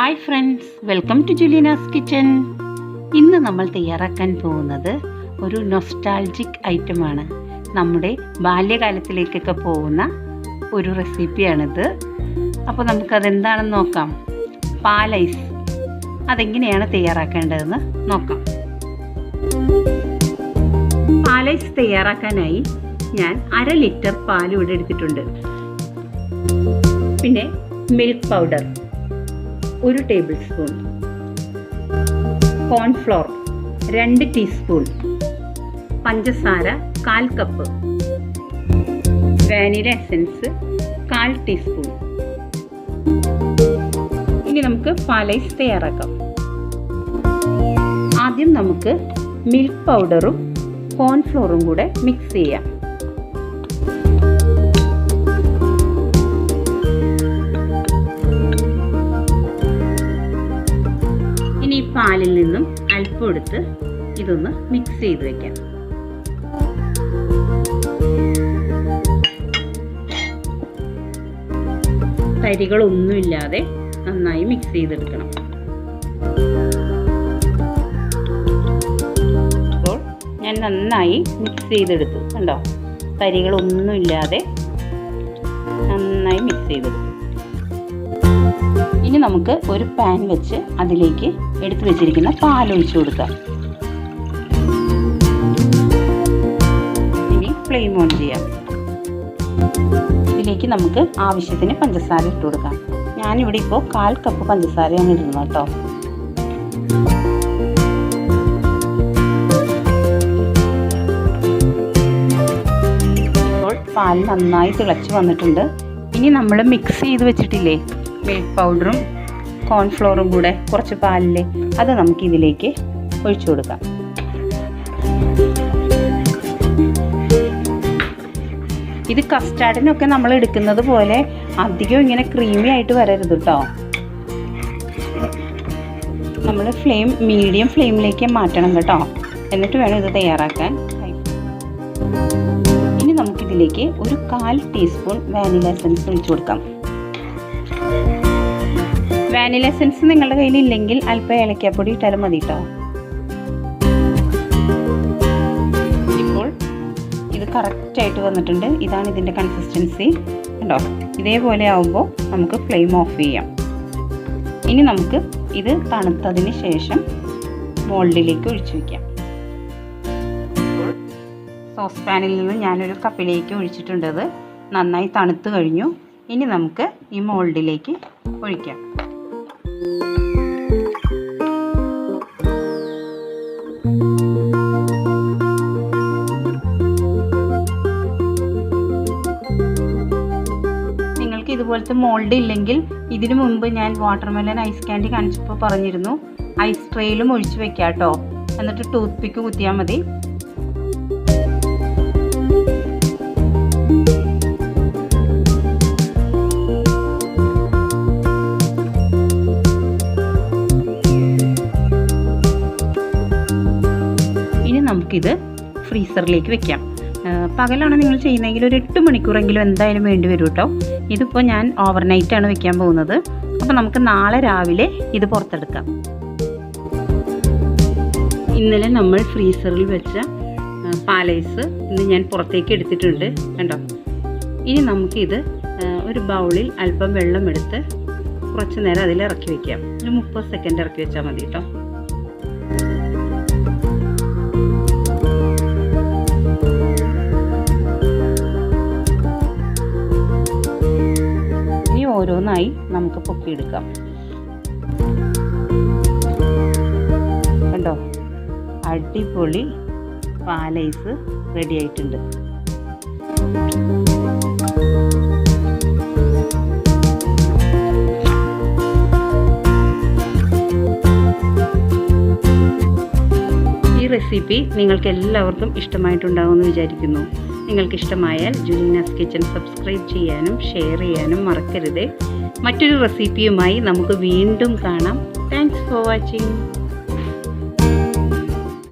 Hi friends, welcome to Julina's kitchen. ഇന്ന് നമ്മൾ തയ്യാറാക്കാൻ പോകുന്നത് ഒരു നൊസ്റ്റാൾജിക് ഐറ്റമാണ്. നമ്മുടെ ബാല്യകാലത്തിലേക്കൊക്കെ പോകുന്ന ഒരു റെസിപ്പിയാണിത്. അപ്പോൾ നമുക്കതെന്താണെന്ന് നോക്കാം. പാൽ ഐസ് അതെങ്ങനെയാണ് തയ്യാറാക്കേണ്ടതെന്ന് നോക്കാം. പാൽ ഐസ് തയ്യാറാക്കാനായി ഞാൻ 1/2 ലിറ്റർ പാൽ ഇവിടെ എടുത്തിട്ടുണ്ട്. പിന്നെ milk powder 1 table spoon, cornflour 2 teaspoon, പഞ്ചസാര 1/4 കപ്പ്, വാനില എസൻസ് 1/4 ടീസ്പൂൺ. ഇനി നമുക്ക് പാൽ ഐസ് തയ്യാറാക്കാം. ആദ്യം നമുക്ക് മിൽക്ക് പൗഡറും കോൺഫ്ലോറും കൂടെ മിക്സ് ചെയ്യാം. ഇനി പാലിൽ നിന്നും അല്പം എടുത്ത് ഇതൊന്ന് മിക്സ് ചെയ്ത് വെക്കാം. തരികളൊന്നുമില്ലാതെ നന്നായി മിക്സ് ചെയ്തെടുക്കണം. അപ്പോൾ ഞാൻ നന്നായി മിക്സ് ചെയ്തെടുത്തു. കണ്ടോ, തരികളൊന്നുമില്ലാതെ നന്നായി മിക്സ് ചെയ്തെടുത്തു. ഇനി നമുക്ക് ഒരു പാൻ വെച്ച് അതിലേക്ക് എടുത്തു വെച്ചിരിക്കുന്ന പാൽ ഒഴിച്ചു കൊടുക്കാം. ഇനി ഫ്ലെയിം ഓൺ ചെയ്യാം. ഇതിലേക്ക് നമുക്ക് ആവശ്യത്തിന് പഞ്ചസാര ഇട്ട് കൊടുക്കാം. ഞാനിവിടെ ഇപ്പോൾ 1/4 കപ്പ് പഞ്ചസാരയാണ് ഇടുന്നത് കേട്ടോ. ഇപ്പോൾ പാൽ നന്നായി തിളച്ച് വന്നിട്ടുണ്ട്. ഇനി നമ്മൾ മിക്സ് ചെയ്ത് വെച്ചിട്ടില്ലേ മിൽക്ക് പൗഡറും കോൺഫ്ലോറും കൂടെ കുറച്ച് പാലില്ലേ, അത് നമുക്ക് ഇതിലേക്ക് ഒഴിച്ചു കൊടുക്കാം. ഇത് കസ്റ്റാർഡിനൊക്കെ നമ്മൾ എടുക്കുന്നത് പോലെ അധികം ഇങ്ങനെ ക്രീമി ആയിട്ട് വരരുത് കേട്ടോ. നമ്മൾ മീഡിയം ഫ്ലെയിമിലേക്ക് മാറ്റണം കേട്ടോ. എന്നിട്ട് വേണം ഇത് തയ്യാറാക്കാൻ. ഇനി നമുക്കിതിലേക്ക് ഒരു 1/4 ടീസ്പൂൺ വാനില എസൻസ് ഒഴിച്ചു കൊടുക്കാം. വാനില എസൻസ് നിങ്ങളുടെ കയ്യിൽ ഇല്ലെങ്കിൽ അല്പം ഏലക്കാപ്പൊടി ഇട്ടാലും മതി കേട്ടോ. ഇപ്പോൾ ഇത് കറക്റ്റായിട്ട് വന്നിട്ടുണ്ട്. ഇതാണ് ഇതിൻ്റെ കൺസിസ്റ്റൻസി. കണ്ടോ, ഇതേപോലെ ആവുമ്പോൾ നമുക്ക് ഫ്ലെയിം ഓഫ് ചെയ്യാം. ഇനി നമുക്ക് ഇത് തണുത്തതിന് ശേഷം മോൾഡിലേക്ക് ഒഴിച്ചു വയ്ക്കാം. ഇപ്പോൾ സോസ് പാനിൽ നിന്ന് ഞാനൊരു കപ്പിലേക്ക് ഒഴിച്ചിട്ടുണ്ട്. അത് നന്നായി തണുത്ത് കഴിഞ്ഞു. ഇനി നമുക്ക് ഈ മോൾഡിലേക്ക് ഒഴിക്കാം. നിങ്ങൾക്ക് ഇതുപോലത്തെ മോൾഡ് ഇല്ലെങ്കിൽ ഇതിനു മുമ്പ് ഞാൻ വാട്ടർമെലൺ ഐസ് ക്യാൻഡി കാണിച്ചപ്പോൾ പറഞ്ഞിരുന്നു, ഐസ് ട്രേയിലും ഒഴിച്ചു വെക്കാം കേട്ടോ. എന്നിട്ട് ടൂത്ത് പിക്ക് കുത്തിയാൽ മതി. നമുക്കിത് ഫ്രീസറിലേക്ക് വെക്കാം. പകലാണ് നിങ്ങൾ ചെയ്യുന്നതെങ്കിൽ ഒരു 8 മണിക്കൂറെങ്കിലും എന്തായാലും വേണ്ടി വരും കേട്ടോ. ഇതിപ്പോൾ ഞാൻ ഓവർനൈറ്റാണ് വെക്കാൻ പോകുന്നത്. അപ്പോൾ നമുക്ക് നാളെ രാവിലെ ഇത് പുറത്തെടുക്കാം. ഇന്നലെ നമ്മൾ ഫ്രീസറിൽ വെച്ച പാൽ ഐസ് ഇന്ന് ഞാൻ പുറത്തേക്ക് എടുത്തിട്ടുണ്ട്. കണ്ടോ, ഇനി നമുക്കിത് ഒരു ബൗളിൽ അല്പം വെള്ളം എടുത്ത് കുറച്ച് നേരം അതിൽ ഇറക്കി വയ്ക്കാം. ഒരു 30 സെക്കൻഡ് ഇറക്കി വെച്ചാൽ മതി കേട്ടോ. ഓരോന്നായി നമുക്ക് പൊക്കിയെടുക്കാം. കണ്ടോ, അടിപൊളി പാൽ ഐസ് റെഡി ആയിട്ടുണ്ട്. ഈ റെസിപ്പി നിങ്ങൾക്ക് എല്ലാവർക്കും ഇഷ്ടമായിട്ടുണ്ടാകുമെന്ന് വിചാരിക്കുന്നു. നിങ്ങൾക്കിഷ്ടമായാൽ ജുലീനാസ് കിച്ചൻ സബ്സ്ക്രൈബ് ചെയ്യാനും ഷെയർ ചെയ്യാനും മറക്കരുത്. മറ്റൊരു റെസിപ്പിയുമായി നമുക്ക് വീണ്ടും കാണാം. Thanks for watching.